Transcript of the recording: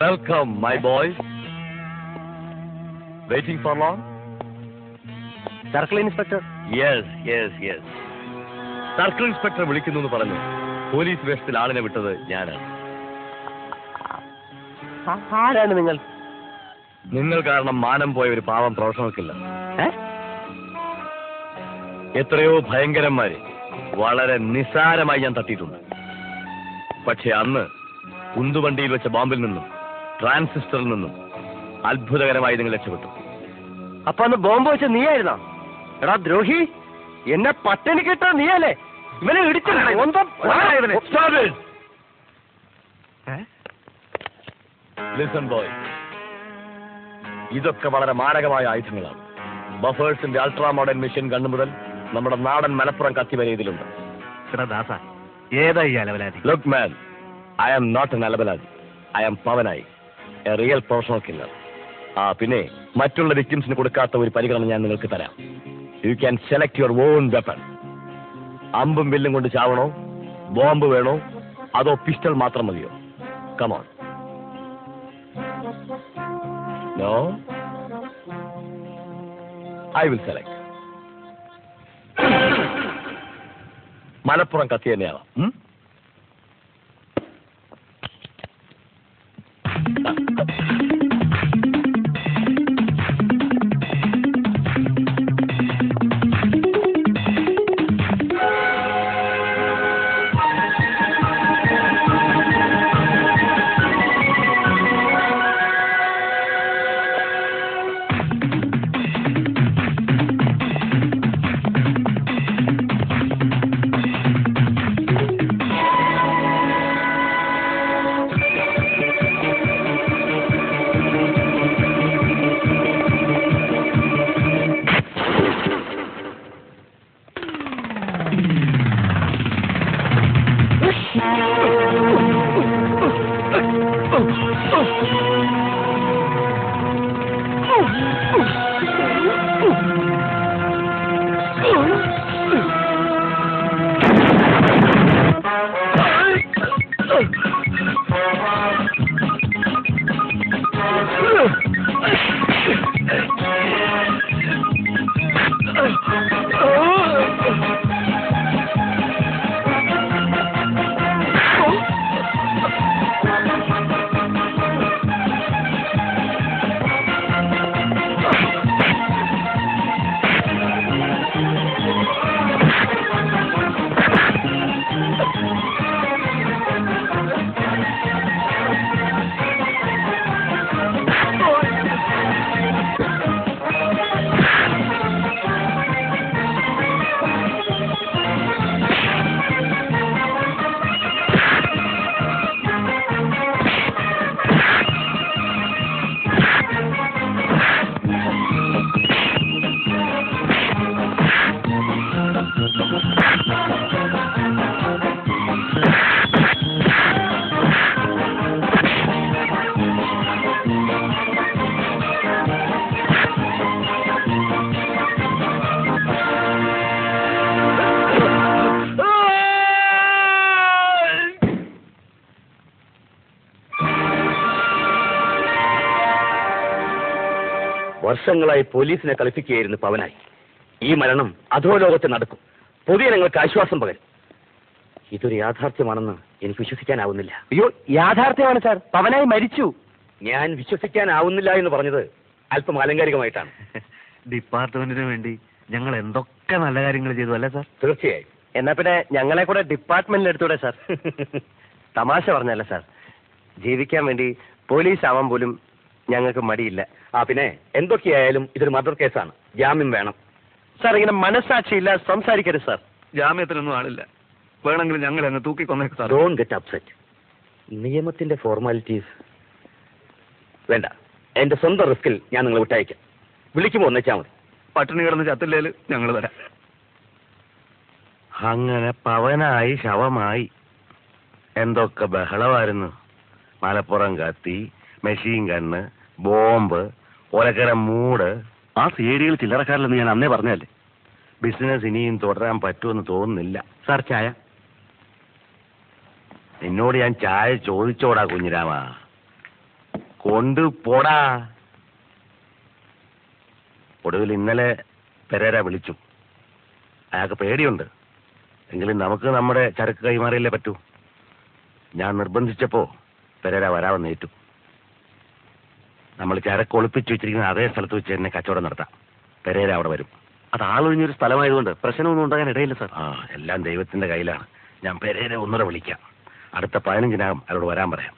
Welcome, my boys. Waiting for long? Circle inspector? Yes. Circle inspector വിളിക്കുന്നു എന്ന് പറഞ്ഞു police വേഷത്തിൽ ആളിനെ വിട്ടത് ഞാനാണ്. ആരാണ് നിങ്ങൾ? നിങ്ങൾ കാരണം മാനം പോയ ഒരു പാവം പ്രൊഫഷണൽക്കില്ല. എത്രയോ ഭയങ്കരന്മാരെ വളരെ നിസ്സാരമായി ഞാൻ തട്ടിയിട്ടുണ്ട്. പക്ഷെ അന്ന് ഉന്തുവണ്ടിയിൽ വെച്ച ബോംബിൽ നിന്നും ട്രാൻസിസ്റ്ററിൽ നിന്നും അത്ഭുതകരമായി നിങ്ങൾ രക്ഷപ്പെട്ടു. അപ്പൊ അന്ന് ബോംബ് വെച്ച നീയായിരുന്നോ? എടാ ദ്രോഹി, എന്നെ പട്ടിണി കിട്ടാ നീയല്ലേ? ഇവനെ ലിസൺ ബോയ്, ഇതൊക്കെ വളരെ മാരകമായ ആയുധങ്ങളാണ്. ബഫേഴ്സിന്റെ അൾട്രാ മോഡേൺ മെഷീൻ ഗണ്ണ് മുതൽ നമ്മുടെ നാടൻ മലപ്പുറം കത്തി വരെ ഇതിലുണ്ട്. Look man, I am not an അലബലാദി. I am Pavanayi, a real professional killer. പിന്നെ മറ്റുള്ള വിക്ടിംസിന് കൊടുക്കാത്ത ഒരു പരിഗണന ഞാൻ നിങ്ങൾക്ക് തരാം. You can select your own weapon. അമ്പും വില്ലും കൊണ്ട് ചാവണോ, ബോംബ് വേണോ, അതോ പിസ്റ്റൾ മാത്രം മതിയോ? Come on. No, I will select. Malappuram കത്തി തന്നെയാവാം. വർഷങ്ങളായി പോലീസിനെ കളിപ്പിക്കുകയായിരുന്നു പവനായി. ഈ മരണം അധോലോകത്ത് നടക്കും, പൊതുജനങ്ങൾക്ക് ആശ്വാസം പകരും. ഇതൊരു യാഥാർത്ഥ്യമാണെന്ന് എനിക്ക് വിശ്വസിക്കാനാവുന്നില്ല. അയ്യോ, യാഥാർത്ഥ്യമാണ് സാർ, പവനായി മരിച്ചു. ഞാൻ വിശ്വസിക്കാനാവുന്നില്ല എന്ന് പറഞ്ഞത് അല്പം ആലങ്കാരികമായിട്ടാണ്. ഡിപ്പാർട്ട്മെന്റിന് വേണ്ടി ഞങ്ങൾ എന്തൊക്കെ നല്ല കാര്യങ്ങൾ ചെയ്തു അല്ലേ സാർ? തീർച്ചയായും. എന്നാ പിന്നെ ഞങ്ങളെ കൂടെ ഡിപ്പാർട്ട്മെന്റിൽ എടുത്തൂടെ സാർ? തമാശ പറഞ്ഞല്ലേ സാർ, ജീവിക്കാൻ വേണ്ടി പോലീസ് ആവാൻ പോലും ഞങ്ങൾക്ക് മടിയില്ല. പിന്നെ എന്തൊക്കെയായാലും ഇതൊരു മർഡർ കേസാണ്, ജാമ്യം വേണം സാർ. ഇങ്ങനെ മനസ്സാക്ഷിയില്ല സംസാരിക്കരുത് സാർ. ജാമ്യത്തിനൊന്നും ആളില്ല, വേണമെങ്കിൽ ഞങ്ങൾ അങ്ങ് തൂക്കിക്കൊന്നേക്ക് സാർ. Don't get upset. നിയമത്തിന്റെ ഫോർമാലിറ്റീസ് വേണ്ട. എന്റെ സ്വന്തം റിസ്കിൽ ഞാൻ നിങ്ങളെ വിട്ടയക്കാം. വിളിക്കുമ്പോൾ ഒന്നിച്ചാൽ മതി. പട്ടിണി കിടന്ന് ചത്തില്ലേല് ഞങ്ങൾ വരാം. അങ്ങനെ പവനായി ശവമായി. എന്തൊക്കെ ബഹളമായിരുന്നു. മലപ്പുറം കത്തി, മെഷീൻ ഗണ്ണ്, ബോംബ്, ഒലക്കര മൂട്. ആ സീഡികൾ ചില്ലറക്കാരില്ലെന്ന് ഞാൻ അന്നേ പറഞ്ഞല്ലേ. ബിസിനസ് ഇനിയും തുടരാൻ പറ്റുമെന്ന് തോന്നുന്നില്ല. സാർ ചായ? നിന്നോട് ഞാൻ ചായ ചോദിച്ചോടാ കുഞ്ഞിരാമ. കൊണ്ടുപോടാ. ഒടുവിൽ ഇന്നലെ പെരേര വിളിച്ചു. അയാൾക്ക് പേടിയുണ്ട്. എങ്കിലും നമുക്ക് നമ്മുടെ ചരക്ക് കൈമാറിയല്ലേ പറ്റൂ. ഞാൻ നിർബന്ധിച്ചപ്പോ പെരേര വരാമെന്ന് ഏറ്റു. നമ്മൾ ചരക്ക് ഒളിപ്പിച്ചു വെച്ചിരിക്കുന്ന അതേ സ്ഥലത്ത് വെച്ച് തന്നെ കച്ചവടം നടത്താം. പെരേര അവിടെ വരും. അത് ആളൊഴിഞ്ഞൊരു സ്ഥലമായതുകൊണ്ട് പ്രശ്നമൊന്നും ഉണ്ടാകാൻ ഇടയില്ല സാർ. എല്ലാം ദൈവത്തിന്റെ കയ്യിലാണ്. ഞാൻ പെരേര ഒന്നുകൂടെ വിളിക്കാം. അടുത്ത 15-നകം അയാളോട് വരാൻ പറയാം.